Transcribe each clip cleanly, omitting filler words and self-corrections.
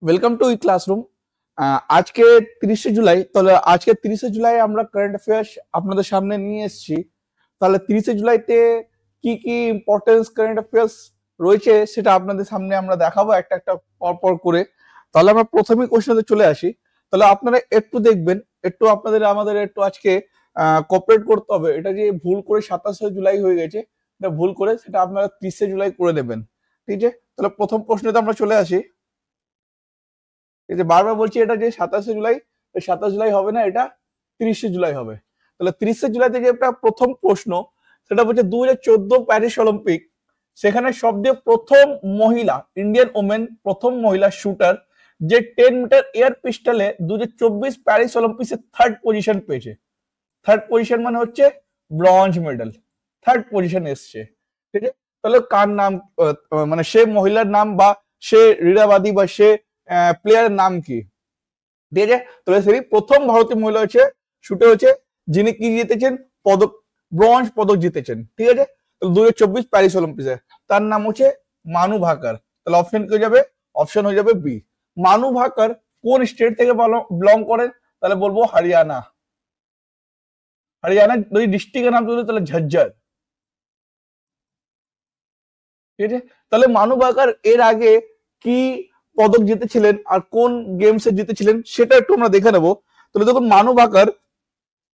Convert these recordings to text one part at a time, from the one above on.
Welcome to E classroom. আজকে 30শে জুলাই, তাহলে আজকে 30শে জুলাই আমরা কারেন্ট অ্যাফেয়ার্স আপনাদের সামনে নিয়ে এসেছি। তাহলে 30শে জুলাইতে কি কি ইম্পর্টেন্স কারেন্ট অ্যাফেয়ার্স রয়েছে সেটা আপনাদের সামনে আমরা দেখাবো একটা একটা পর করে। তাহলে আমরা প্রথমেই কোশ্চেনে চলে আসি। তাহলে আপনারা একটু দেখবেন, একটু আমাদের একটু আজকে কোঅপারেট করতে হবে। এটা যে ভুল করে 27শে জুলাই হয়ে গেছে, এটা ভুল করে সেটা আপনারা 30শে জুলাই করে দেবেন, ঠিক আছে? তাহলে প্রথম প্রশ্নতে আমরা চলে আসি। এই যে বারবার বলছি এটা যে 27শে জুলাই, 27 জুলাই হবে না, এটা 30শে জুলাই হবে। তাহলে 30শে জুলাই থেকে একটা প্রথম প্রশ্ন, সেটা বলছে 2014 প্যারিস অলিম্পিক, সেখানে সবচেয়ে প্রথম মহিলা, ইন্ডিয়ান ওমেন প্রথম মহিলা শুটার যে 10 মিটার এয়ার পিস্টলে 2024 প্যারিস অলিম্পিক্সে থার্ড পজিশন পেয়েছে। থার্ড পজিশন মানে হচ্ছে ব্রঞ্জ মেডেল, থার্ড পজিশন এসছে, ঠিক আছে? তাহলে কার নাম, মানে সে মহিলার নাম বা সে রীরাবাদী বা সে প্লেয়ারের নাম কি, ঠিক আছে? তাহলে সেই প্রথম ভারতীয় মহিলা হচ্ছে শুটে হচ্ছে যিনি কি জিতেছেন, পদক, ব্রঞ্জ পদক জিতেছেন, ঠিক আছে? তো 2024 প্যারিস অলিম্পিক্সে তার নাম হচ্ছে মানু ভাকার। তাহলে অপশন কি হয়ে যাবে? অপশন হয়ে যাবে বি। মানু ভাকার কোন স্টেট থেকে বিলং করেন? তাহলে বলবো হরিয়ানা। হরিয়ানা যদি ডিস্ট্রিক্টের নাম বলি তাহলে ঝজ্জর, ঠিক আছে? তাহলে মানু ভাকার এর আগে কি পদক জিতেছিলেন আর কোন গেমসে জিতেছিলেন সেটা একটু আমরা দেখে নেবো। তাহলে দেখুন, মানু ভাকার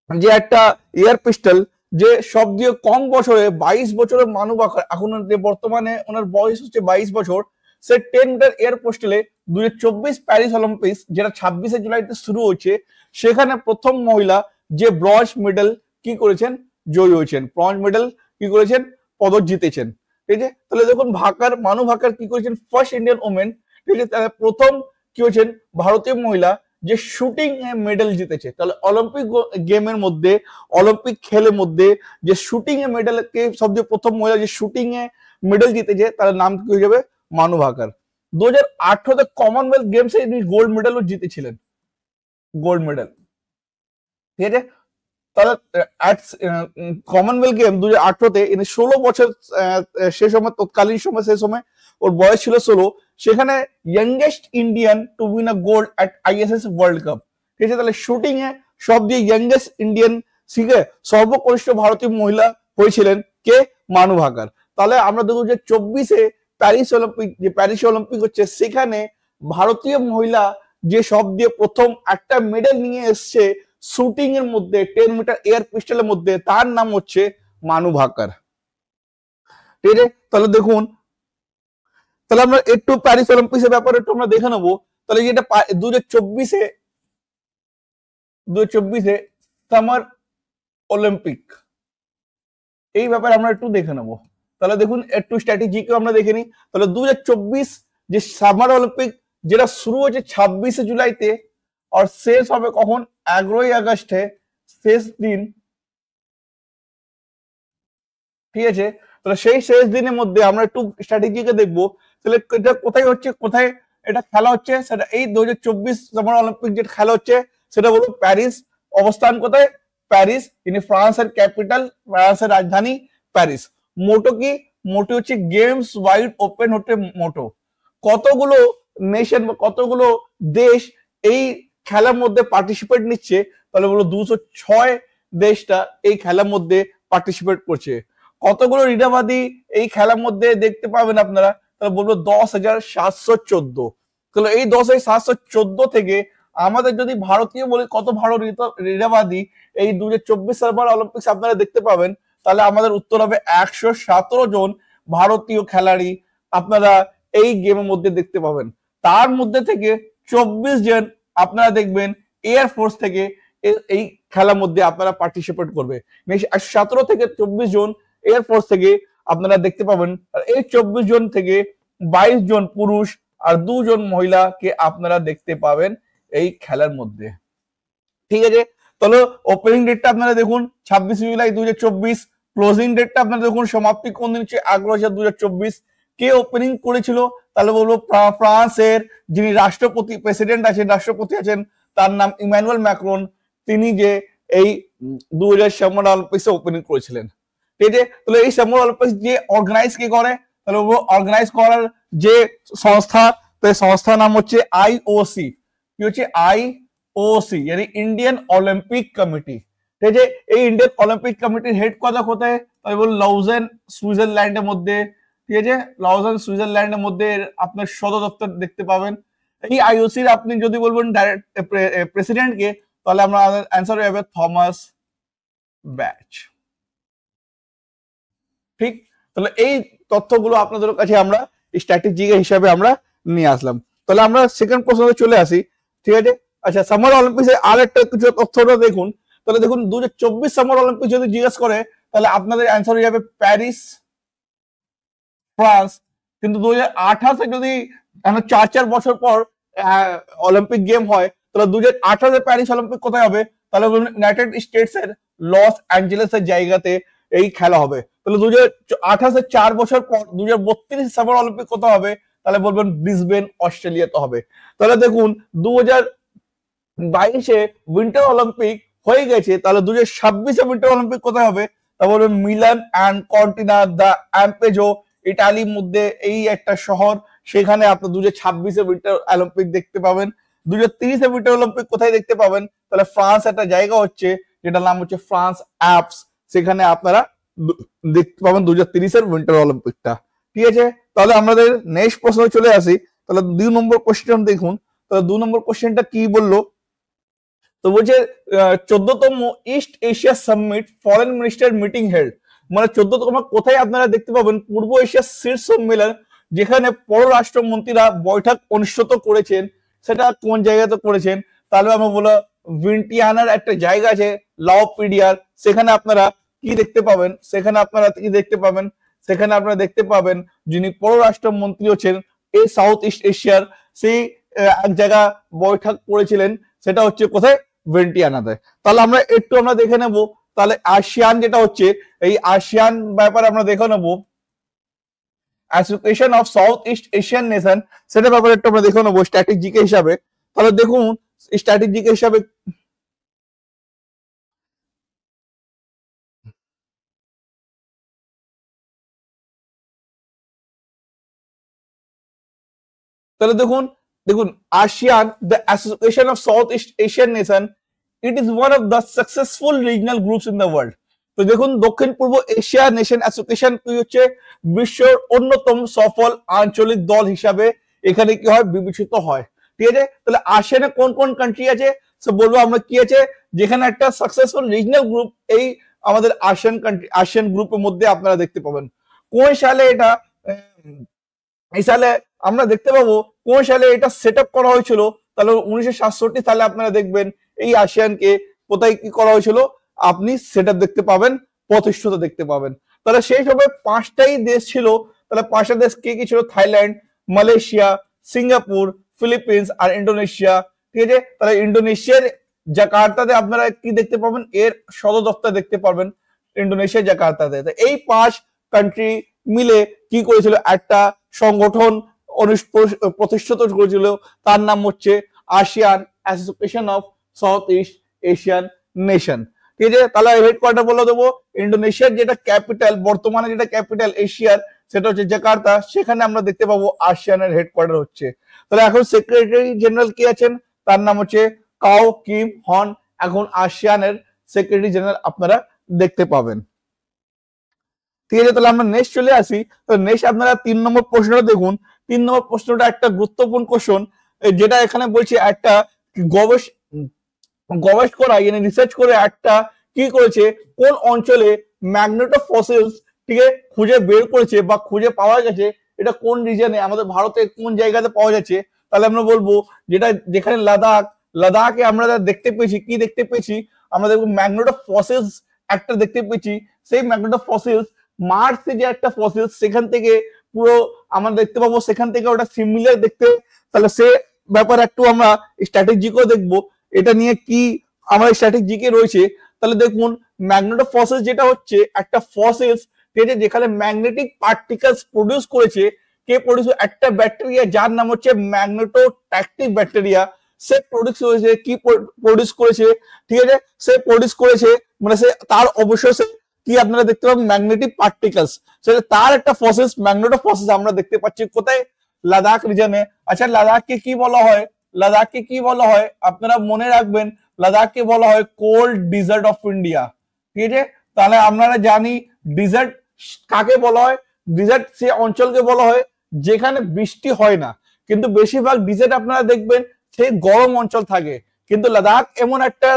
যে একটা এয়ার পিস্টল, যে সব দিয়ে কম বছরে 22 বছরের মানু ভাকার, এখন যে বর্তমানে ওনার বয়স হচ্ছে 22 বছর, সে 10 মিটার এয়ার পিস্টলে 2024 প্যারিস অলিম্পিক্স যেটা 26শে জুলাইতে শুরু হচ্ছে, সেখানে প্রথম মহিলা যে ব্রঞ্জ মেডেল কি করেছেন, জয়ী হয়েছেন, ব্রঞ্জ মেডেল কি করেছেন, পদক জিতেছেন, ঠিক আছে? তাহলে দেখুন মানু ভাকার কি করেছেন, ফার্স্ট ইন্ডিয়ান ওমেন, ঠিক আছে? তাহলে প্রথম কি হয়েছেন ভারতীয় মহিলা যে শুটিং এ মেডেল জিতেছে। তাহলে অলিম্পিক গেমের মধ্যে, অলিম্পিক খেলের মধ্যে যে শুটিং এ মেডেল কে সবচেয়ে প্রথম মহিলা যে শুটিং এ মেডেল জিতেছে, তার নাম কি হয়ে যাবে, মানু ভাকার। 2018তে কমনওয়েলথ গেমসে ইনি গোল্ড মেডেলও জিতেছিলেন, গোল্ড মেডেল, ঠিক আছে? তাহলে কমনওয়েলথ গেম 2018তে ইনি 16 বছর, সে সময় তৎকালীন সময়, সে সময় ওর বয়স ছিল 16, সেখানে youngest Indian to win a gold at ISS world cup, ঠিক আছে? তাহলে শুটিং এ সব দিয়ে ইয়াংগেস্ট ইন্ডিয়ান, ঠিক আছে, সর্বকনিষ্ঠ ভারতীয় মহিলা হয়েছিলেন কে, মানু ভাকার। তাহলে আমরা দেখব যে 24শে প্যারিস অলিম্পিক, যে প্যারিস অলিম্পিক হচ্ছে, সেখানে ভারতীয় মহিলা যে সব দিয়ে প্রথম একটা মেডেল নিয়ে এসছে শুটিং এর মধ্যে, 10 মিটার এয়ার পিস্টলের মধ্যে, তার নাম হচ্ছে মানু ভাকার, ঠিক আছে? তাহলে দেখুন, তাহলে আমরা একটু প্যারিস অলিম্পিক্সের ব্যাপারে একটু আমরা দেখে নেবো। তাহলে যেটা 2024-এ, 2024-এ সামার অলিম্পিক, এই ব্যাপারে আমরা একটু দেখে নেবো। তাহলে দেখুন একটু স্ট্র্যাটেজিকে আমরা দেখে নিই। তাহলে 2024 যে সামার অলিম্পিক, যেটা শুরু হচ্ছে 26শে জুলাইতে আর শেষ হবে কখন, 11ই আগস্টে শেষ দিন, ঠিক আছে? তাহলে সেই শেষ দিনের মধ্যে আমরা একটু স্ট্র্যাটেজিকে দেখবো। তাহলে এটা কোথায় হচ্ছে, কোথায় এটা খেলা হচ্ছে, সেটা এই 2024 সামার অলিম্পিক যেটা খেলা হচ্ছে সেটা বলবো প্যারিস। অবস্থান কোথায়, প্যারিস, ইনি ফ্রান্সের ক্যাপিটাল, ফ্রান্সের রাজধানী প্যারিস। মোটো কি, মোটো হচ্ছে গেমস ওয়াইড ওপেন হচ্ছে মোটো। কতগুলো নেশন বা কতগুলো দেশ এই খেলার মধ্যে পার্টিসিপেট নিচ্ছে? তাহলে বলো 206 দেশটা এই খেলার মধ্যে পার্টিসিপেট করছে। কতগুলো রিডাবাদী এই খেলার মধ্যে দেখতে পাবেন আপনারা? তাহলে বলবো 10,714। তাহলে এই 10,714 থেকে আমাদের যদি ভারতীয় বলি কত ভারত রিডাবাদী এই 2024 সামার অলিম্পিক্স আপনারা দেখতে পাবেন, তাহলে আমাদের উত্তর হবে 117 জন ভারতীয় খেলাড়ি আপনারা এই গেমের মধ্যে দেখতে পাবেন। তার মধ্যে থেকে 24 জন আপনারা দেখবেন এয়ারফোর্স থেকে এই খেলার মধ্যে আপনারা পার্টিসিপেট করবে। 17 থেকে 24 জন এয়ারফোর্স থেকে আপনারা দেখতে পাবেন। আর এই 24 জন থেকে 22 জন পুরুষ আর 2 জন মহিলাকে আপনারা দেখতে পাবেন এই খেলার মধ্যে, ঠিক আছে? তাহলে ওপেনিং ডেটটা আপনারা দেখুন 26 জুলাই 2024, ক্লোজিং ডেটটা আপনারা দেখুন সমাপ্তি কোন দিন হচ্ছে 11/2024। কে ওপেনিং করেছিল? তাহলে বলবো ফ্রান্সের যিনি রাষ্ট্রপতি, প্রেসিডেন্ট আছেন, রাষ্ট্রপতি আছেন, তার নাম ইমানুয়েল ম্যাক্রন। তিনি যে এই 2000 সামার অলিম্পিক্সে ওপেনিং করেছিলেন, ঠিক আছে? তাহলে এই সামার অলিম্পিক্স যে অর্গানাইজ কে করে? তাহলে অর্গানাইজ করার যে সংস্থা তো এই সংস্থার নাম হচ্ছে আইওসি। কি হচ্ছে? আইওসি মানে ইন্ডিয়ান অলিম্পিক কমিটি। ঠিক আছে, এই ইন্ডিয়ান অলিম্পিক কমিটির হেডকোয়ার্টার কোথায়? আমি বল লাউজেন সুইজারল্যান্ডের মধ্যে। ঠিক আছে, লাউজেন সুইজারল্যান্ডের মধ্যে আপনার সদর দপ্তর দেখতে পাবেন। এই আইওসির আপনি যদি বলবেন ডাইরেক্ট প্রেসিডেন্টকে, তাহলে আমরা অ্যান্সার হবে থমাস ব্যাচ। ঠিক, তাহলে এই তথ্যগুলো আপনাদের কাছে আমরা স্ট্র্যাটেজি হিসাবে আমরা নিয়ে আসলাম। তাহলে আমরা সেকেন্ড প্রশ্নে চলে আসি। ঠিক আছে, আচ্ছা সামার অলিম্পিক্সে আর একটা কিছু তথ্যটা দেখুন। তাহলে দেখুন 2024 সামার অলিম্পিক যদি জিজ্ঞেস করে, তাহলে আপনাদের অ্যান্সার হয়ে যাবে প্যারিস, ফ্রান্স। কিন্তু 2028 যদি 4 বছর পর অলিম্পিক গেম হয়, তাহলে 2028 প্যারিস অলিম্পিক কোথায় হবে? তাহলে ইউনাইটেড স্টেটস এর লস অ্যাঞ্জেলেসের জায়গাতে এই খেলা হবে। তাহলে 2028 4 বছর পর 2032 সামার অলিম্পিক কোথায় হবে? তাহলে বলবেন ব্রিসবেন, অস্ট্রেলিয়াতে হবে। তাহলে দেখুন 2022 উইন্টার অলিম্পিক হয়ে গেছে, তাহলে 2026 উইন্টার অলিম্পিক কোথায় হবে? তা বলবেন মিলান অ্যান্ড কর্টিনা দা অ্যাম্পেজো, ইটালির মধ্যে এই একটা শহর, সেখানে আপনি 2026 উইন্টার অলিম্পিক দেখতে পাবেন। 2030 উইন্টার অলিম্পিক কোথায় দেখতে পাবেন? তাহলে ফ্রান্স একটা জায়গা হচ্ছে, যেটার নাম হচ্ছে ফ্রান্স অ্যাপস, সেখানে আপনারা দেখতে পাবেন 2030 উইন্টার অলিম্পিকটা। ঠিক আছে, তাহলে আমাদের নেক্সট প্রশ্ন চলে আসি। তাহলে 2 নম্বর কোশ্চেন দেখুন। তাহলে 2 নম্বর কোশ্চেনটা কি বললো? তো বলছে 14তম East Asia summit foreign minister meeting held, মানে 14তম কোথায় আপনারা দেখতে পাবেন? পূর্ব এশিয়ার শীর্ষ সম্মেলন, যেখানে পররাষ্ট্রমন্ত্রীরা বৈঠক অনুষ্ঠিত করেছেন, সেটা কোন জায়গাতে করেছেন? তাহলে আমরা বলো ভিয়েন্টিয়ানার একটা জায়গা আছে লাওপিডিয়ার, সেখানে আপনারা কি দেখতে পাবেন? সেখানে আপনারা কি দেখতে পাবেন? সেখানে আপনারা দেখতে পাবেন যিনি পররাষ্ট্রমন্ত্রী হচ্ছেন এই সাউথ ইস্ট এশিয়ার, সেই এক জায়গা বৈঠক করেছিলেন, সেটা হচ্ছে কোথায়? ভিয়েন্টিয়ানাতে। তাহলে আমরা একটু আমরা দেখে নেব। তাহলে আসিয়ান যেটা হচ্ছে, এই আসিয়ান ব্যাপারে আমরা দেখে নেব, association of south east Asian nation, সেটা ব্যাপারে একটু আমরা দেখে নেব স্ট্র্যাটেজিক হিসাবে। তাহলে দেখুন স্ট্র্যাটেজিক হিসাবে তাহলে দেখুন দেখুন ASEAN, the Association of Southeast Asian Nation, it is one of the successful regional groups in the world. তো দেখুন দক্ষিণ পূর্ব এশিয়া নেশন অ্যাসোসিয়েশন কি হচ্ছে? বিশ্বের অন্যতম সফল আঞ্চলিক দল হিসাবে এখানে কি হয়? বিবেচিত হয়। ঠিক আছে, তাহলে আসিয়ানে কোন কোন কান্ট্রি আছে? সো বলবো আমরা কি আছে, যেখানে একটা সাকসেসফুল রিজনাল গ্রুপ, এই আমাদের আসিয়ান কান্ট্রি, আসিয়ান গ্রুপের মধ্যে আপনারা দেখতে পাবেন। কোন সালে এটা এই সালে আমরা দেখতে পাবো, কোন সালে এটা সেট আপ করা হয়েছিল? তাহলে 1967 সালে আপনারা দেখবেন এই আসিয়ানকে কোথায় কি করা হয়েছিল, আপনি সেট আপ দেখতে পাবেন, প্রতিষ্ঠিত দেখতে পাবেন। তাহলে সেই সময় 5টাই দেশ ছিল। তাহলে 5টা দেশ কি কি ছিল? থাইল্যান্ড, মালয়েশিয়া, সিঙ্গাপুর, ফিলিপিন্স আর ইন্দোনেশিয়া। ঠিক আছে, তাহলে ইন্দোনেশিয়ার জাকার্তাতে আপনারা কি দেখতে পাবেন? এর সদর দপ্তর দেখতে পাবেন ইন্দোনেশিয়া জাকার্তাতে। এই 5 কান্ট্রি মিলে কি করেছিল? একটা সংগঠন প্রতিষ্ঠিত করেছিল, তার নাম হচ্ছে ASEAN association of south east Asian nation. ঠিক আছে, তাহলে হেডকোয়ার্টার বলে দেবো ইন্দোনেশিয়ার যেটা ক্যাপিটাল, বর্তমানে যেটা ক্যাপিটাল এশিয়ার, সেটা হচ্ছে জাকার্তা, সেখানে আমরা দেখতে পাবো আসিয়ানের হেডকোয়ার্টার হচ্ছে। তাহলে এখন সেক্রেটারি জেনারেল কি আছেন? তার নাম হচ্ছে কাও কিম হন, এখন আসিয়ানের সেক্রেটারি জেনারেল আপনারা দেখতে পাবেন। ঠিক আছে, তাহলে আমরা নেক্সট চলে আসি। তো নেক্সট আপনারা 3 নম্বর প্রশ্নটা দেখুন। 3 নম্বর প্রশ্নটা একটা গুরুত্বপূর্ণ কোশ্চেন, যেটা এখানে বলছে একটা গবেষ করা, মানে রিসার্চ করে একটা কি করেছে, কোন অঞ্চলে ম্যাগনেটোফসিলস ঠিক আছে খুঁজে বের করেছে বা খুঁজে পাওয়া গেছে, এটা কোন রিজনে, আমাদের ভারতের কোন জায়গাতে পাওয়া যাচ্ছে? তাহলে আমরা বলবো যেটা যেখানে লাদাখে আমরা দেখতে পেয়েছি, কি দেখতে পেয়েছি? আমরা দেখবো ম্যাগনেটোফসিলস একটা দেখতে পেয়েছি। সেই ম্যাগনেটোফসিলস মার্সে যে একটা ফসিলস, সেখান থেকে পুরো আমরা দেখতে পাবো, সেখান থেকে ওটা সিমিলার দেখতে। তাহলে সে ব্যাপারে একটু আমরা স্ট্র্যাটেজিকও দেখবো, এটা নিয়ে কি আমার স্ট্র্যাটেজিকে রয়েছে। তাহলে দেখুন ম্যাগনেটোফসিলস যেটা হচ্ছে একটা ফসিলস, ঠিক আছে, যেখানে ম্যাগনেটিক পার্টিকেলস প্রডিউস করেছে। কে প্রডিউস? একটা ব্যাকটেরিয়া যার নাম হচ্ছে ম্যাগনেটোট্যাকটিক ব্যাকটেরিয়া, সে প্রডিউস করেছে। কি প্রডিউস করেছে? ঠিক আছে, সে প্রডিউস করেছে, মানে সে তার অবশ্যই কি আপনারা দেখতে পাবেন ম্যাগনেটিক পার্টিকেলস, সেটা তার একটা ফসিলস ম্যাগনেটোফসিলস আমরা দেখতে পাচ্ছি কোথায়? লাদাখ রিজনে। আচ্ছা লাদাখকে কি বলা হয়? লাদাখকে কি বলা হয় আপনারা মনে রাখবেন, লাদাখকে বলা হয় কোল্ড ডিজার্ট অফ ইন্ডিয়া। ঠিক আছে, তাহলে আপনারা জানি ডিজার্ট কাকে বলা হয়? ডিজার্ট সে অঞ্চলকে বলা হয় যেখানে বৃষ্টি হয় না, কিন্তু বেশিরভাগ ডিজার্ট আপনারা দেখবেন সেই গরম অঞ্চল থাকে। কিন্তু লাদাখ এমন একটা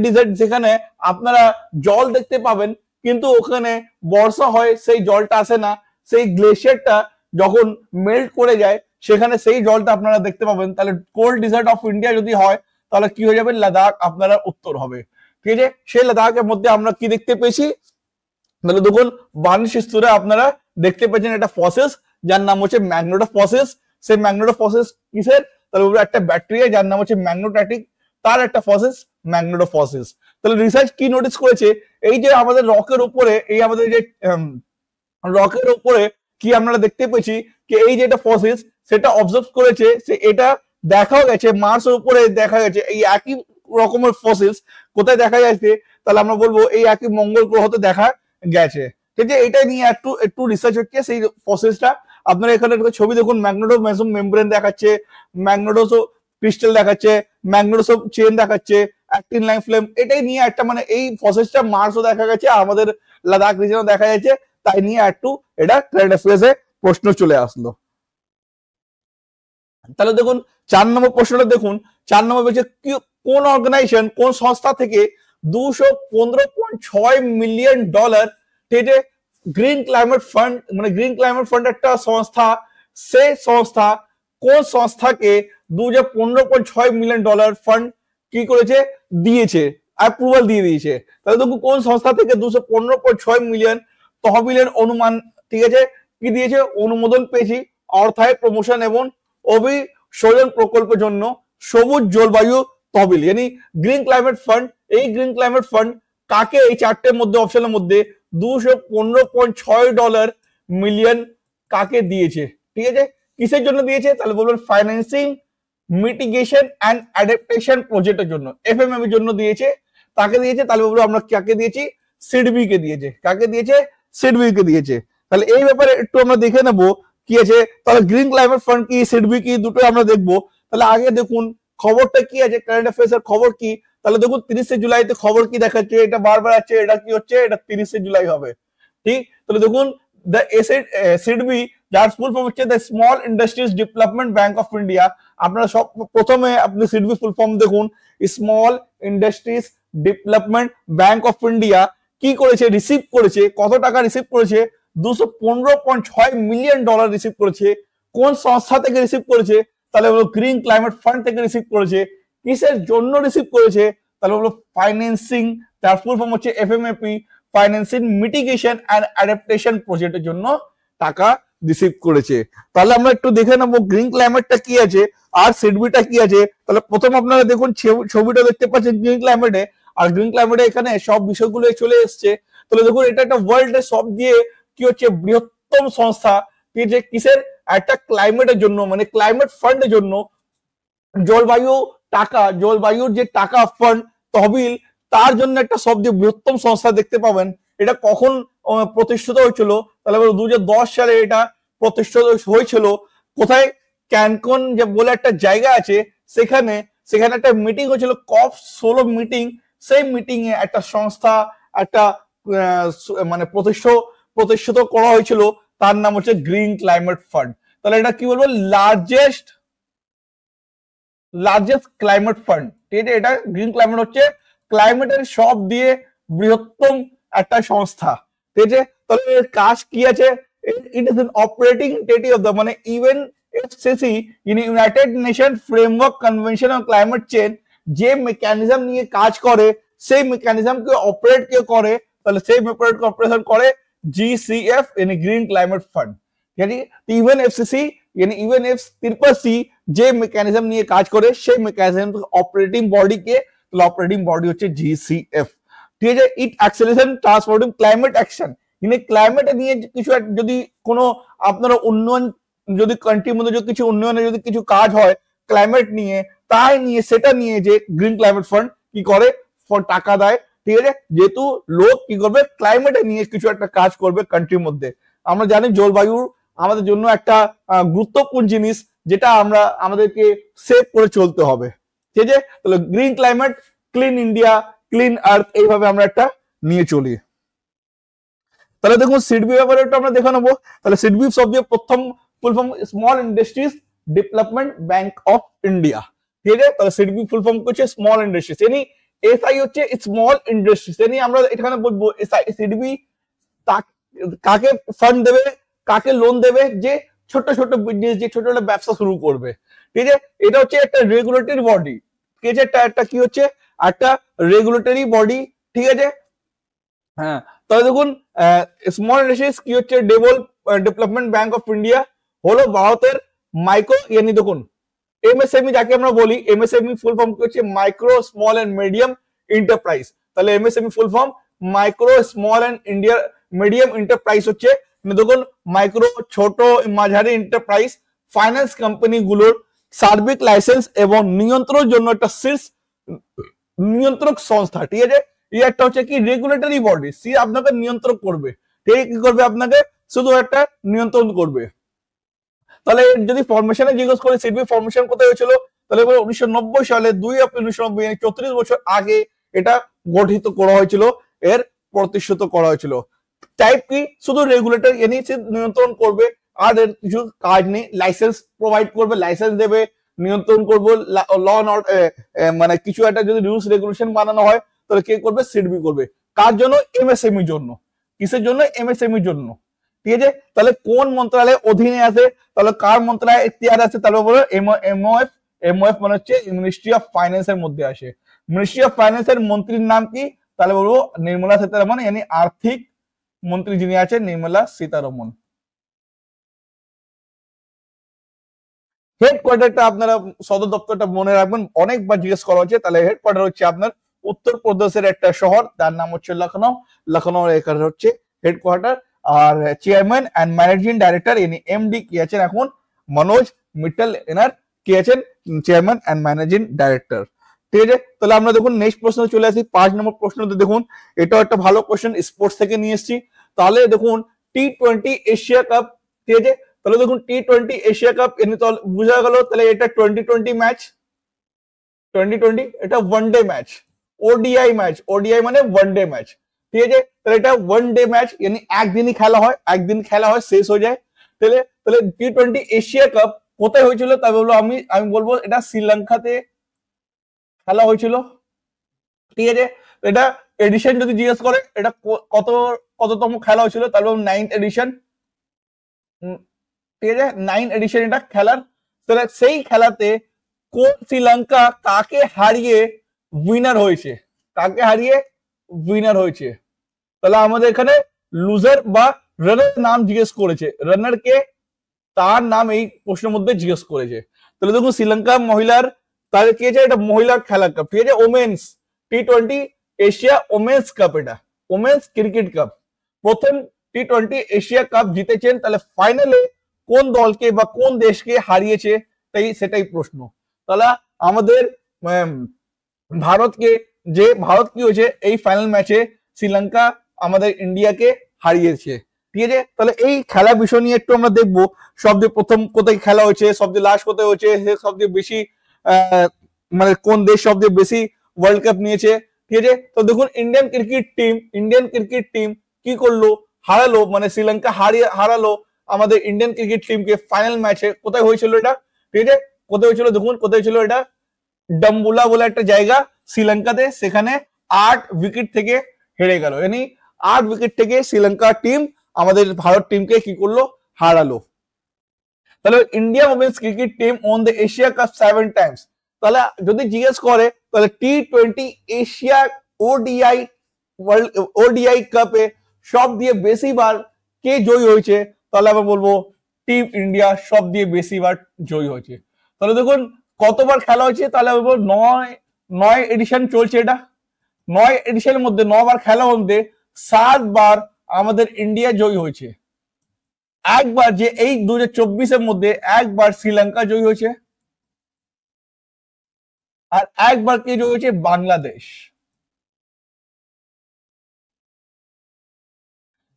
ডিজার্ট যেখানে আপনারা জল দেখতে পাবেন, কিন্তু ওখানে বর্ষা হয় সেই জলটা আসে না, সেই গ্লেশিয়ারটা যখন মেল্ট করে যায় সেখানে সেই জলটা আপনারা দেখতে পাবেন। তাহলে কোল্ড ডিজার্ট অফ ইন্ডিয়া যদি হয় তাহলে কি হয়ে যাবে? লাদাখ আপনারা উত্তর হবে। ঠিক আছে, সেই লাদাখের মধ্যে আমরা কি দেখতে পেয়েছি? তাহলে দেখুন বার্নিশ স্তরে আপনারা দেখতে পাচ্ছেন একটা ফসিলস যার নাম হচ্ছে ম্যাগনেটো ফসিলস। সেই ম্যাগনেটো ফসিলস কিসের? তাহলে একটা ব্যাকটেরিয়া যার নাম হচ্ছে ম্যাগনেটাইটিক, তার একটা ফসিলস ম্যাগনেটো ফসিলস। তাহলে রিসার্চ কি নোটিস করেছে? এই যে আমাদের রকের উপরে, এই আমাদের যে রকের উপরে কি আমরা দেখতে পেয়েছি কি এই যে এটা ফসিলস সেটা অবজার্ভ করেছে, সে এটা দেখাও গেছে মার্সের উপরে দেখা গেছে এই একই রকমের ফসিলস। কোথায় দেখা যাচ্ছে? তাহলে আমরা বলবো এই একই মঙ্গল গ্রহতে দেখা গেছে। ঠিক আছে, এটা নিয়ে একটু রিসার্চ হচ্ছে সেই ফসিলসটা। আপনারা এখানে ছবি দেখুন, ম্যাগনেটো মেমব্রেন দেখাচ্ছে, ম্যাগনেটো ক্রিস্টাল দেখাচ্ছে, ম্যাগনেটো চেন দেখাচ্ছে, অ্যাক্টিন লাইন ফ্লেম। এটাই নিয়ে একটা মানে এই ফসিলসটা মার্সও দেখা গেছে, আমাদের লাদাখ রিজনও দেখা যাচ্ছে, তাই নিয়ে একটু এটা কারেন্ট অ্যাফেয়ার্সে প্রশ্ন চলে আসলো। তাহলে দেখুন 4 নম্বর প্রশ্নটা দেখুন। 4 নম্বর বলছে কোন অর্গানাইজেশন, কোন সংস্থা থেকে $215.6 মিলিয়ন থেকে গ্রিন ক্লাইমেট ফান্ড, মানে গ্রিন ক্লাইমেট ফান্ড একটা সংস্থা, সেই সংস্থা কোন সংস্থাকে $215.6 মিলিয়ন ফান্ড কি করেছে? দিয়েছে, অ্যাপ্রুভাল দিয়ে দিয়েছে। তাহলে দেখুন কোন সংস্থা থেকে 215.6 মিলিয়ন তহবিলের অনুমান, ঠিক আছে, কি দিয়েছে? অনুমোদন পেয়েছি অর্থায়ন, প্রমোশন এবং অভিসরণ প্রকল্পের জন্য সবুজ জলবায়ু তহবিল, yani গ্রিন ক্লাইমেট ফান্ড। এই গ্রিন ক্লাইমেট ফান্ড কাকে এই চারটের মধ্যে অপশনের মধ্যে $215.6 মিলিয়ন কাকে দিয়েছে? ঠিক আছে, কিসের জন্য দিয়েছে? তাহলে বলবেন ফাইন্যান্সিং মিটিগেশন অ্যান্ড অ্যাডাপ্টেশন প্রজেক্টের জন্য, এফএমএম এর জন্য দিয়েছে। তাকে দিয়েছে, তাহলে বলবো আমরা কাকে দিয়েছি? সিডবি কে দিয়েছে। কাকে দিয়েছে? সিডবি কে দিয়েছে। তাহলে এই ব্যাপারে একটু আমরা দেখে নেবো কি আছে। তাহলে গ্রিন ক্লাইমেট ফান্ড কি, সিডবি কি, দুটো আমরা দেখবো। তাহলে আগে দেখুন খবরটা কি আছে, কারেন্ট অ্যাফেয়ার্স এর খবর কি। তাহলে দেখুন 30শে জুলাইতে খবর কি দেখাচ্ছে, এটা বারবার আছে, এটা কি হচ্ছে? এটা 30শে জুলাই হবে। ঠিক, তাহলে দেখুন দ্য সিডবি, যার ফুল ফর্ম হচ্ছে the small industries development bank of India. আপনারা সব প্রথমে আপনি সিডবি ফুল ফর্ম দেখুন, small industries development bank of India কি করেছে? রিসিভ করেছে কত টাকা রিসিভ করেছে? $215.6 মিলিয়ন রিসিভ করেছে। কোন সংস্থা থেকে রিসিভ করেছে? তাহলে বলো গ্রিন ক্লাইমেট ফান্ড থেকে রিসিভ করেছে। কিসের জন্য রিসিভ করেছে? তাহলে বলো ফাইন্যান্সিং, তার ফুল ফর্ম হচ্ছে এফএমএপি, ফাইন্যান্সিং মিটিগেশন এন্ড অ্যাডাপ্টেশন প্রজেক্টের জন্য টাকা রিসিভ করেছে। তাহলে আমরা একটু দেখে নেবো গ্রিন ক্লাইমেটটা কি আছে আর সিডবিটা কি আছে। তাহলে প্রথম আপনারা দেখুন ছবিটা দেখতে পাচ্ছেন গ্রিন ক্লাইমেটে, আর গ্রিন ক্লাইমেটে এখানে সব বিষয়গুলো চলে এসছে। তাহলে দেখুন এটা একটা ওয়ার্ল্ডের সব দিয়ে কি হচ্ছে বৃহত্তম সংস্থা, ঠিক আছে, কিসের? একটা ক্লাইমেটের জন্য, মানে ক্লাইমেট ফান্ডের জন্য, জলবায়ুর যে টাকা ফান্ড তহবিল, তার জন্য একটা সবচেয়ে বৃহত্তম সংস্থা দেখতে পাবেন। এটা কখন প্রতিষ্ঠিত হয়েছিল? তাহলে 2010 সালে এটা প্রতিষ্ঠিত হয়েছিল। কোথায়? ক্যানকুন যে বলে একটা জায়গা আছে, সেখানে একটা মিটিং হয়েছিল, COP16 মিটিং। সেই মিটিং এ একটা সংস্থা, একটা মানে প্রতিষ্ঠিত করা হয়েছিল, তার নাম হচ্ছে গ্রিন ক্লাইমেট ফান্ড। তাহলে এটা কি বলবো? Largest climate fund. ঠিক আছে, এটা গ্রিন ক্লাইমেট হচ্ছে ক্লাইমেটের সব দিয়ে বৃহত্তম একটা সংস্থা। ঠিক আছে, তাহলে এর কাজ কি আছে? It is an operating entity of the, মানে UNFCCC, United Nation framework convention on climate change, যে মেকানিজম নিয়ে কাজ করে, সেই মেকানিজমকে অপারেট কে করে, তাহলে সেই অপারেশন করে GCF, यानी ग्रीन क्लाइमेट फंड। यानी ইউএনএফসিসি, यानी ইউএনএফসিসি যে মেকানিজম নিয়ে কাজ করে, সেই মেকানিজম অপারেটিং বডি কে, তাহলে অপারেটিং বডি হচ্ছে GCF। ঠিক আছে, ইট অ্যাক্সেলারেশন ট্রান্সফর্মিং ক্লাইমেট অ্যাকশন, মানে ক্লাইমেট নিয়ে কিছু যদি কোনো আপনারা উন্নয়ন, যদি কান্ট্রির মধ্যে যদি কিছু উন্নয়নের যদি কিছু কাজ হয় ক্লাইমেট নিয়ে, তাই নিয়ে সেটা নিয়ে যে গ্রিন ক্লাইমেট ফান্ড কি করে? টাকা দেয়। ঠিক আছে, যেহেতু লোক কি করবে? ক্লাইমেটে নিয়ে কিছু একটা কাজ করবে কান্ট্রির মধ্যে। আমরা জানি জলবায়ুর আমাদের জন্য একটা গুরুত্বপূর্ণ জিনিস, যেটা আমরা আমাদেরকে সেভ করে চলতে হবে। ঠিক আছে, তাহলে green climate, clean India, clean earth, এইভাবে আমরা একটা নিয়ে চলি। তাহলে দেখুন সিডবি ব্যাপারে একটু আমরা দেখে নেবো। তাহলে সিডবি শব্দ প্রথম full form small industries development bank of India. ঠিক আছে, তাহলে সিডবি ফুল ফর্ম করছে স্মল ইন্ডাস্ট্রিজ, এনি এসআই হচ্ছে স্মল ইন্ডাস্ট্রিজ, এনি আমরা এখানে বলবো সিডবি কাকে ফান্ড দেবে, কাকে লোন দেবে, যে ছোট ছোট বিজনেস, যে ছোট ছোট ব্যবসা শুরু করবে। ঠিক আছে, এটা হচ্ছে একটা রেগুলেটরি বডি। ঠিক আছে, একটা কি হচ্ছে, একটা রেগুলেটরি বডি। ঠিক আছে, হ্যাঁ। তাহলে দেখুন স্মল ইন্ডাস্ট্রিজ কি হচ্ছে, ডেভেলপমেন্ট ব্যাংক অফ ইন্ডিয়া হলো ভারতের মাইক্রো, ইয়ানি দেখুন এমএসএমই যাকে আমরা বলি, এমএসএমই ফুল ফর্ম কি হচ্ছে micro small and medium enterprise. তাহলে MSME full form micro small and India medium enterprise হচ্ছে দেখুন মাইক্রো ছোট মাঝারি এন্টারপ্রাইজ ফাইন্যান্স কোম্পানি গুলোর সার্বিক লাইসেন্স এবং নিয়ন্ত্রণের জন্য একটা শীর্ষ নিয়ন্ত্রক সংস্থা। ঠিক আছে, এই একটা হচ্ছে কি রেগুলেটরি বডি, সে আপনাকে নিয়ন্ত্রণ করবে। ঠিক কি করবে, আপনাকে শুধু একটা নিয়ন্ত্রণ করবে। তাহলে যদি ফরমেশনে জিজ্ঞেস করি সিডবি ফরমেশন কোথায় হয়েছিল, তাহলে 1990 সালে 2 এপ্রিল 1990, 34 বছর আগে এটা গঠিত করা হয়েছিল, এর প্রতিষ্ঠিত করা হয়েছিল। টাইপ কি, শুধু রেগুলেটর এনি নিয়ন্ত্রণ করবে, আর এর কিছু কাজ নেই, লাইসেন্স প্রোভাইড করবে, লাইসেন্স দেবে, নিয়ন্ত্রণ করবে, ল মানে কিছু একটা যদি রুলস রেগুলেশন বানানো হয় তাহলে কে করবে, সিডবি করবে। কার জন্য, এমএসএমই জন্য। কিসের জন্য, এমএসএমই জন্য। ঠিক আছে, তাহলে কোন মন্ত্রণালয়ের অধীনে আছে, তাহলে কার মন্ত্রণালয় এখতিয়ার আছে, তাহলে বলো এমওএফ। এমওএফ মানে হচ্ছে মিনিস্ট্রি অফ ফাইন্যান্স এর মধ্যে আসে। মিনিস্ট্রি অফ ফাইন্যান্স এর মন্ত্রীর নাম কি, তাহলে বলবো নির্মলা সীতারামন, yani আর্থিক মন্ত্রী যিনি আছেন নির্মলা সীতারামন। হেডকোয়ার্টারটা আপনারা সদর দপ্তরটা মনে রাখবেন, অনেকবার জিজ্ঞেস করা হচ্ছে। তাহলে হেডকোয়ার্টার হচ্ছে আপনার উত্তরপ্রদেশের একটা শহর, তার নাম হচ্ছে লখনৌ। লখনৌ এখানে হচ্ছে হেডকোয়ার্টার। আর চেয়ারম্যান এন্ড ম্যানেজিং ডাইরেক্টর ইনি এমডি কি আছেন এখন, মনোজ মিটল এনার কি আছেন, চেয়ারম্যান এন্ড ম্যানেজিং ডাইরেক্টর। ঠিক আছে, তাহলে আমরা দেখুন নেক্সট প্রশ্ন চলে আসি, 5 নম্বর প্রশ্নতে দেখুন, এটাও একটা ভালো কোশ্চেন, স্পোর্টস থেকে নিয়ে এসেছি। তাহলে দেখুন টি20 এশিয়া কাপ। ঠিক আছে, তাহলে দেখুন টি20 এশিয়া কাপ এনে তো বুঝা গেল, তাহলে এটা 2020 ম্যাচ, 2020 এটা one day match, ODI match, ODI মানে ওয়ানডে ম্যাচ। ঠিক আছে, তাহলে এটা ওয়ানডে ম্যাচ, yani একদিনই খেলা হয়, একদিন খেলা হয় শেষ হয়ে যায়। তাহলে তাহলে টি20 এশিয়া কাপ কোথায় হয়েছিল, তা বলবো আমি বলবো এটা শ্রীলঙ্কাতে খেলা হয়েছিল। ঠিক আছে, এটা এডিশন যদি জিজ্ঞেস করে এটা কততম খেলা হয়েছিল, তাহলে 9th এডিশন। ঠিক আছে, 9 এডিশন এটা খেলার। তাহলে সেই খেলাতে কোন শ্রীলঙ্কা কাকে হারিয়ে উইনার হয়েছে, কাকে হারিয়ে উইনার হয়েছে। তাহলে আমাদের এখানে লুজার বা রানার নাম জিজ্ঞেস করেছে, রানার কে, তার নাম এই প্রশ্নের মধ্যে জিজ্ঞেস করেছে। তাহলে দেখুন শ্রীলঙ্কা মহিলার, তাহলে কি আছে, এটা মহিলার খেলা কাপ। ঠিক আছে, women's T20 Asia women's cup, এটা ওমেন্স ক্রিকেট কাপ। প্রথম টি20 এশিয়া কাপ জিতেছেন, তাহলে ফাইনালে কোন দলকে বা কোন দেশকে হারিয়েছে, তাই সেটাই প্রশ্ন। তাহলে আমাদের ভারতকে, যে ভারত কি হয়েছে এই ফাইনাল ম্যাচে শ্রীলঙ্কা আমাদের ইন্ডিয়াকে হারিয়েছে। ঠিক আছে, তাহলে এই খেলা বিষয় নিয়ে একটু আমরা দেখবো, সবচেয়ে প্রথম কোথায় খেলা হয়েছে, সবচেয়ে লাস্ট কোথায় হয়েছে, সবচেয়ে বেশি মানে কোন দেশ সবচেয়ে বেশি ওয়ার্ল্ড কাপ নিয়েছে। ঠিক আছে, তো দেখুন ইন্ডিয়ান ক্রিকেট টিম কি করলো, হারালো, মানে শ্রীলঙ্কা হারালো আমাদের ইন্ডিয়ান ক্রিকেট টিমকে ফাইনাল ম্যাচে। কোথায় হয়েছিল এটা, ঠিক আছে, কোথায় হয়েছিল দেখুন, কোথায় হয়েছিল এটা, ডাম্বুলা বলে একটা জায়গা শ্রীলঙ্কাতে, সেখানে 8 উইকেট থেকে হেরে গেল, yani 8 উইকেট থেকে শ্রীলঙ্কা টিম আমাদের ভারত টিমকে কি করলো, হারালো। তাহলে India women's cricket team won the Asia cup 7 Times. তাহলে যদি জিজ্ঞেস করে তাহলে টি20 এশিয়া ওডিআই কাপে সব দিয়ে বেশি বার কে জয়ী হয়েছে, তাহলে আমরা বলবো টিম ইন্ডিয়া সব দিয়ে বেশি বার জয়ী হয়েছে। তাহলে দেখুন কতবার খেলা হয়েছে, তাহলে বলবো 9 এডিশন চলছে এটা। 9 এডিশনের মধ্যে 9 বার খেলা মধ্যে 7 বার আমাদের ইন্ডিয়া জয়ী হয়েছে। একবার যে এই 2024 মধ্যে একবার শ্রীলঙ্কা জয়ী হয়েছে, আর একবার কে জয়ী হয়েছে, বাংলাদেশ।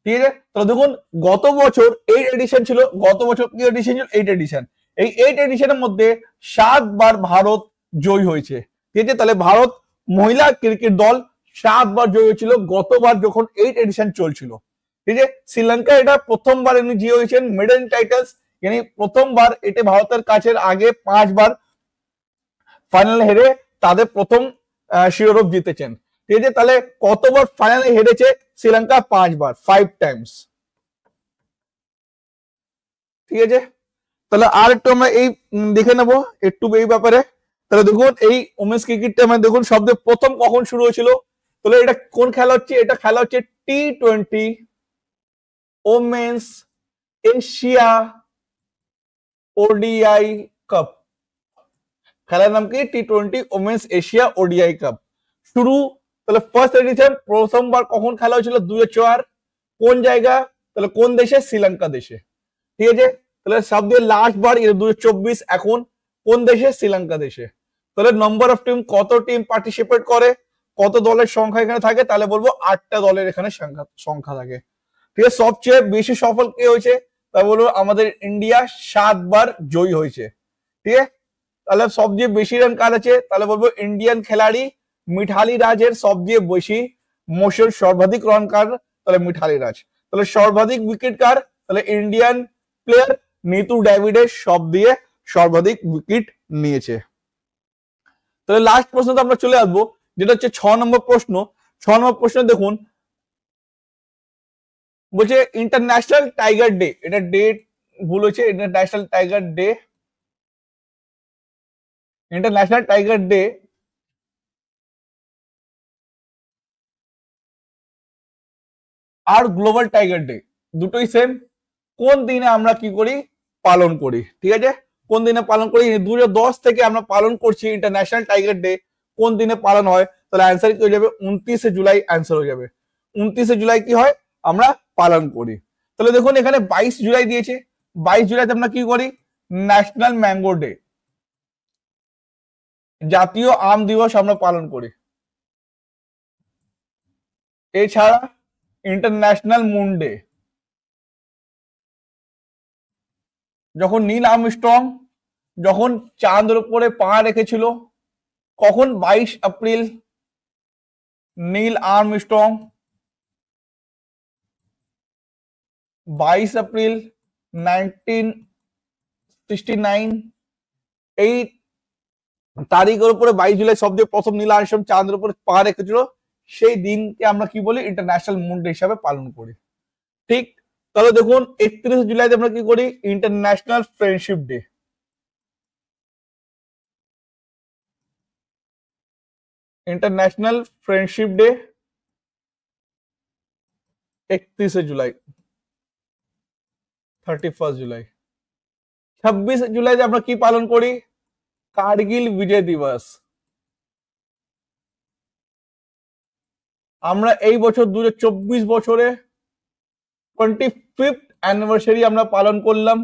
ঠিক আছে। তাহলে দেখুন গত বছর 8 এডিশন ছিল, গত বছর কি এডিশন ছিল? 8 এডিশন। এই 8 এডিশনের মধ্যে 7 বার ভারত জয়ী হয়েছে। ঠিক আছে, তাহলে ভারত মহিলা ক্রিকেট দল 7 বার জয়ী হয়েছিল গতবার যখন 8 এডিশন চলছিল। ঠিক আছে, শ্রীলঙ্কা এটা প্রথমবার এমনি জয়ী হয়েছেন মেডেল টাইটেলস, यानी প্রথমবার এটা ভারতের কাছে আগে 5 বার ফাইনাল হেরে তাদের প্রথম শিরোপা জিতেছেন। ঠিক আছে, তাহলে কতবার ফাইনালে হেরেছে শ্রীলঙ্কা? 5 বার, 5 টাইমস। ঠিক আছে, তাহলে আর একটু আমরা এই দেখে নেব একটু এই ব্যাপারে। তাহলে দেখুন এই ওমেন্স ক্রিকেটটা মানে দেখুন সবচেয়ে প্রথম কখন শুরু হয়েছিল? তাহলে এটা কোন খেলা হচ্ছে? এটা খেলা হচ্ছে T20 women's Asia ODI cup. খেলার নাম কি? T20 women's Asia ODI cup. শুরু তাহলে ফার্স্ট এডিশন প্রথমবার কখন খেলা হয়েছিল? 2004। কোন জায়গা? তাহলে কোন দেশে? শ্রীলঙ্কা দেশে। ঠিক আছে, তাহলে সব দিয়ে লাস্ট বার 2024 এখন কোন দেশে? শ্রীলঙ্কা দেশে। তাহলে নম্বর অফ টিম, কত টিম পার্টিসিপেট করে, কত দলের সংখ্যা এখানে থাকে? তাহলে বলবো 8টা দলের এখানে সংখ্যা থাকে। ঠিক আছে, সবচেয়ে বেশি সফল কে হয়েছে? তা বলবো আমাদের ইন্ডিয়া 7 বার জয়ী হয়েছে। ঠিক আছে, তাহলে সবচেয়ে বেশি রান কার আছে? তাহলে বলবো ইন্ডিয়ান খেলাড়ি মিথালি রাজের সবচেয়ে বেশি মোশন, সর্বাধিক রান কার? তাহলে মিথালি রাজ। তাহলে সর্বাধিক উইকেট কার? তাহলে ইন্ডিয়ান প্লেয়ার নিতু ডেভিডের সব দিয়ে সর্বাধিক উইকেট নিয়েছে। তাহলে লাস্ট প্রশ্নতে আমরা চলে আসবো, যেটা হচ্ছে 6 নম্বর প্রশ্ন। 6 নম্বর প্রশ্ন দেখুন বলছে ইন্টারন্যাশনাল টাইগার ডে, এটা ডেট ভুল হয়েছে, international tiger day, international tiger day আর গ্লোবাল টাইগার ডে দুটোই সেম। কোন দিনে আমরা কি করি? পালন করি। ঠিক আছে, কোন দিনে পালন করি? 2010 থেকে আমরা পালন করছি ইন্টারন্যাশনাল টাইগার ডে। কোন দিনে পালন হয়? তাহলে অ্যান্সার কি হয়ে যাবে? 29 জুলাই অ্যান্সার হয়ে যাবে। 29 জুলাই কি হয়? আমরা পালন করি। তাহলে দেখুন এখানে 22 জুলাই দিয়েছে। 22 জুলাইতে আমরা কি করি? ন্যাশনাল ম্যাঙ্গো ডে, জাতীয় আম দিবস আমরা পালন করি। এছাড়া ইন্টারন্যাশনাল মুন ডে, যখন নীল আর্মস্ট্রং যখন চাঁদের উপরে পা রেখেছিল, কখন? 22 এপ্রিল। নীল আর্মস্ট্রং 22 এপ্রিল 1969 এই তারিখের উপরে 22 জুলাই সবচেয়ে প্রথম নীল আর্মস্ট্রং চাঁদের উপরে পা রেখেছিল। সেই দিনকে আমরা কি বলি? ইন্টারন্যাশনাল মুন ডে হিসাবে পালন করি। ঠিক, তাহলে দেখুন 31 জুলাইতে আমরা কি করি? International friendship day. International friendship day 31 जुलाई, 31 जुलाई। 26 जुलाई আমরা কি পালন করি? কার্গিল বিজয় দিবস। আমরা এই বছর 2024 বছরে 25th অ্যানিভার্সারি আমরা পালন করলাম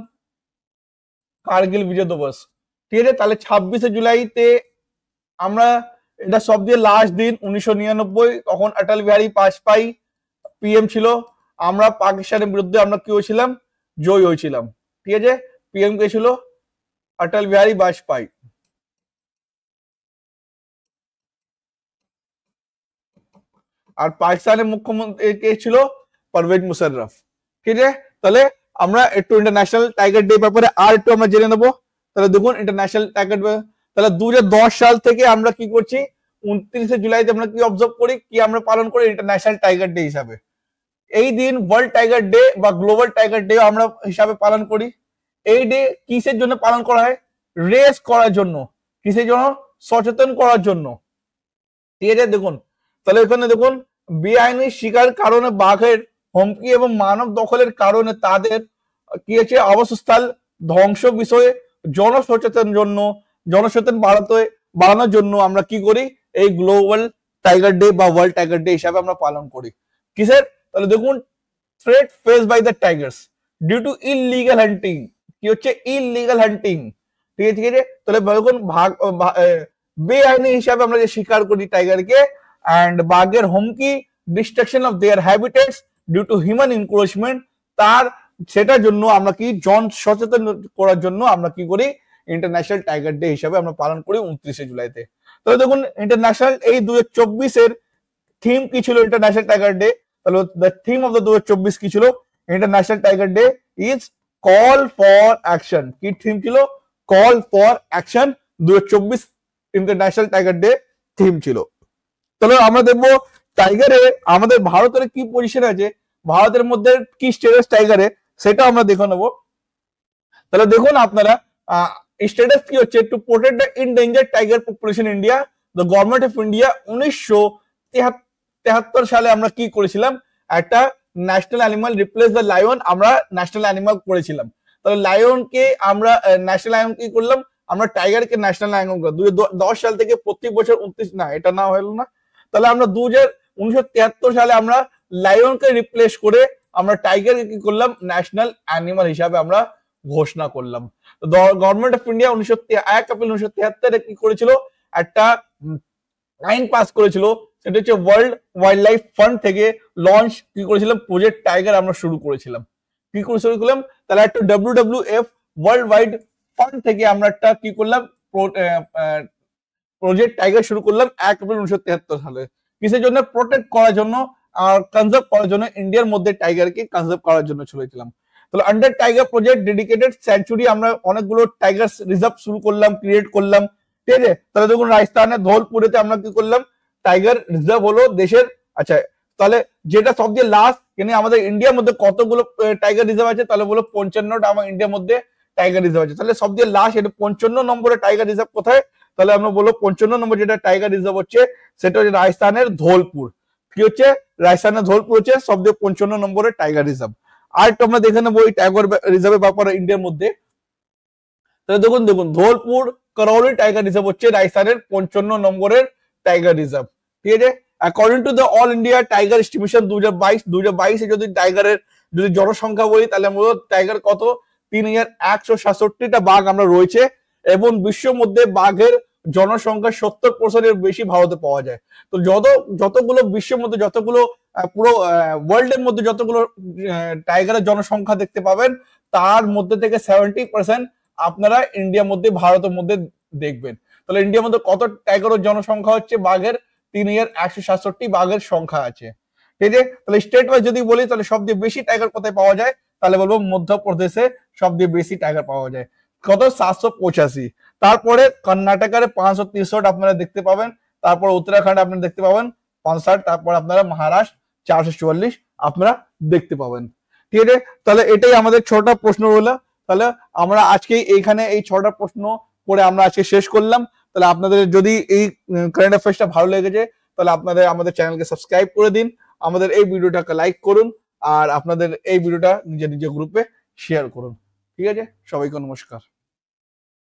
কার্গিল বিজয় দিবস। ঠিক আছে, তাহলে 26 জুলাইতে আমরা এটা সব দিয়ে লাস্ট দিন 1999 তখন অটল বিহারী বাজপেয়ী পিএম ছিল। আমরা পাকিস্তানের বিরুদ্ধে আমরা কি হয়েছিলাম? জয় হয়েছিলাম। ঠিক আছে, পিএম কে ছিল? অটল বিহারী বাজপেয়ী। আর পাকিস্তানের মুখ্যমন্ত্রী কে ছিল? পারভেজ মুশাররফ। ঠিক আছে, তাহলে আমরা একটু ইন্টারন্যাশনাল টাইগার ডে ব্যাপারে আর একটু আমরা জেনে নেবো। তাহলে দেখুন ইন্টারন্যাশনাল টাইগার ডে, তাহলে 2010 সাল থেকে আমরা কি করছি? 29 জুলাইতে আমরা কি অবজার্ভ করি? কি আমরা পালন করি? ইন্টারন্যাশনাল টাইগার ডে হিসাবে। এই দিন ওয়ার্ল্ড টাইগার ডে বা গ্লোবাল টাইগার ডে আমরা হিসাবে পালন করি। এই ডে কিসের জন্য পালন করা হয়? রেস করার জন্য। কিসের জন্য? সচেতন করার জন্য। ঠিক আছে, দেখুন তাহলে এখানে দেখুন বেআইনি শিকার কারণে বাঘের হুমকি এবং মানব দখলের কারণে তাদের কি হচ্ছে আবাসস্থল ধ্বংস বিষয়ে জনসচেতন বাড়ানোর জন্য আমরা কি করি? এই গ্লোবাল টাইগার ডে বা ওয়ার্ল্ড টাইগার ডে হিসাবে আমরা পালন করি। কিসের? তাহলে দেখুন threat face by the tigers due to illegal hunting. কি হচ্ছে? Illegal hunting. ঠিক আছে, ঠিক আছে, তাহলে দেখুন বেআইনি হিসাবে আমরা যে শিকার করি টাইগারকে, and বাঘের হুমকি, destruction of their habitats due to human encroachment, তার সেটার জন্য আমরা কি জন সচেতন করার জন্য আমরা কি করি, ইন্টারন্যাশনাল টাইগার ডে হিসাবে আমরা পালন করি 29শে জুলাইতে। তাহলে দেখুন ইন্টারন্যাশনাল এই 2024 থিম কি ছিল ইন্টারন্যাশনাল টাইগার ডে, তাহলে দ্য থিম অফ দ্য 2024 কি ছিল, international tiger day is call for action. কি থিম ছিল, call for action 2024 international tiger day theme ছিল। তাহলে আমরা দেখবো টাইগারে আমাদের ভারতের কি পজিশন আছে, ভারতের মধ্যে কি স্টেটাস টাইগারে, সেটা আমরা দেখে নেবো। তাহলে দেখুন আপনারা স্টেটাস কি হচ্ছে, to protect the endangered tiger population India, the government of India 1973 সালে আমরা কি করেছিলাম, একটা national animal replace the lion, আমরা ন্যাশনাল অ্যানিমাল করেছিলাম। তাহলে লায়নকে আমরা ন্যাশনাল অ্যানিমাল কি করলাম, আমরা টাইগারকে ন্যাশনাল অ্যানিমাল করলাম 2010 সাল থেকে প্রত্যেক বছর 29, না এটা না হলো না, তাহলে আমরা 1973 সালে আমরা লায়নকে রিপ্লেস করে আমরা টাইগারকে কি করলাম, ন্যাশনাল অ্যানিমাল হিসাবে আমরা ঘোষণা করলাম। গভর্নমেন্ট অফ ইন্ডিয়া 1 এপ্রিল 1973 কি করেছিল, একটা আইন পাস করেছিল, সেটা হচ্ছে ওয়ার্ল্ড ওয়াইল্ড লাইফ ফান্ড থেকে লঞ্চ কি করেছিলাম, প্রজেক্ট টাইগার আমরা শুরু করেছিলাম। কি করে শুরু করলাম, তাহলে একটা WWF ওয়ার্ল্ড ওয়াইড ফান্ড থেকে আমরা একটা কি করলাম, প্রজেক্ট টাইগার শুরু করলাম 1 এপ্রিল 1973 সালে। কিসের জন্য, প্রোটেক্ট করার জন্য আর কনজার্ভ করার জন্য, ইন্ডিয়ার মধ্যে টাইগারকে কনজার্ভ করার জন্য চলেছিলাম। তাহলে under tiger project dedicated sanctuary আমরা অনেকগুলো টাইগার রিজার্ভ শুরু করলাম, ক্রিয়েট করলাম, ঠিক আছে। তাহলে দেখুন রাজস্থানের ধোলপুরেতে আমরা কি করলাম, টাইগার রিজার্ভ হলো দেশের, আচ্ছা তাহলে যেটা সবচেয়ে লাস্ট, মানে আমাদের ইন্ডিয়ার মধ্যে কতগুলো টাইগার রিজার্ভ আছে, তাহলে বলো 55টা আমার ইন্ডিয়ার মধ্যে টাইগার রিজার্ভ আছে। তাহলে সবচেয়ে লাস্ট এটা 55 নম্বরে টাইগার রিজার্ভ কোথায়, তাহলে আমরা বলবো 55 নম্বর যেটা টাইগার রিজার্ভ হচ্ছে সেটা হচ্ছে রাজস্থানের ধোলপুর। কি হচ্ছে, রাজস্থানের ধোলপুর হচ্ছে সবচেয়ে 55 নম্বরের টাইগার রিজার্ভ। আর একটু আমরা দেখে নেবো এই টাইগার রিজার্ভের ব্যাপারে ইন্ডিয়ার মধ্যে। তাহলে দেখুন ধোলপুর করৌলি টাইগার রিজার্ভ হচ্ছে রাজস্থানের 55 নম্বরের টাইগার রিজার্ভ, ঠিক আছে। According to the all India tiger estimation 2022 যদি টাইগারের যদি জনসংখ্যা বলি, তাহলে আমরা টাইগার কত, 3167টা বাঘ আমরা রয়েছে, এবং বিশ্বের মধ্যে বাঘের জনসংখ্যা 70% বেশি ভারতে পাওয়া যায়। তো যতগুলো বিশ্বের মধ্যে যতগুলো পুরো ওয়ার্ল্ড এর মধ্যে যতগুলো টাইগারের জনসংখ্যা দেখতে পাবেন, তার মধ্যে থেকে 70% আপনারা ইন্ডিয়ার মধ্যে ভারতের মধ্যে দেখবেন। তাহলে ইন্ডিয়ার মধ্যে কত টাইগারের জনসংখ্যা হচ্ছে, বাঘের 3167 বাঘের সংখ্যা আছে, ঠিক আছে। তাহলে স্টেট ওয়াইজ যদি বলি, তাহলে সবচেয়ে বেশি টাইগার কোথায় পাওয়া যায়, তাহলে বলবো মধ্যপ্রদেশে সবচেয়ে বেশি টাইগার পাওয়া যায়, কত 785। তারপরে কর্ণাটকের 563 আপনারা দেখতে পাবেন, তারপর উত্তরাখণ্ড আপনারা দেখতে পাবেন 65, তারপর আপনারা মহারাষ্ট্র 444 আপনারা দেখতে পাবেন, ঠিক আছে। তাহলে এটাই আমাদের 6টা প্রশ্ন হলো। তাহলে আমরা আজকে এইখানে এই 6টা প্রশ্ন করে আমরা আজকে শেষ করলাম। তাহলে আপনাদের যদি এই কারেন্ট অ্যাফেয়ার্সটা ভালো লেগেছে, তাহলে আপনাদের আমাদের চ্যানেলকে সাবস্ক্রাইব করে দিন, আমাদের এই ভিডিওটাকে লাইক করুন, আর আপনাদের এই ভিডিওটা নিজের গ্রুপে শেয়ার করুন, ঠিক আছে। সবাইকে নমস্কার।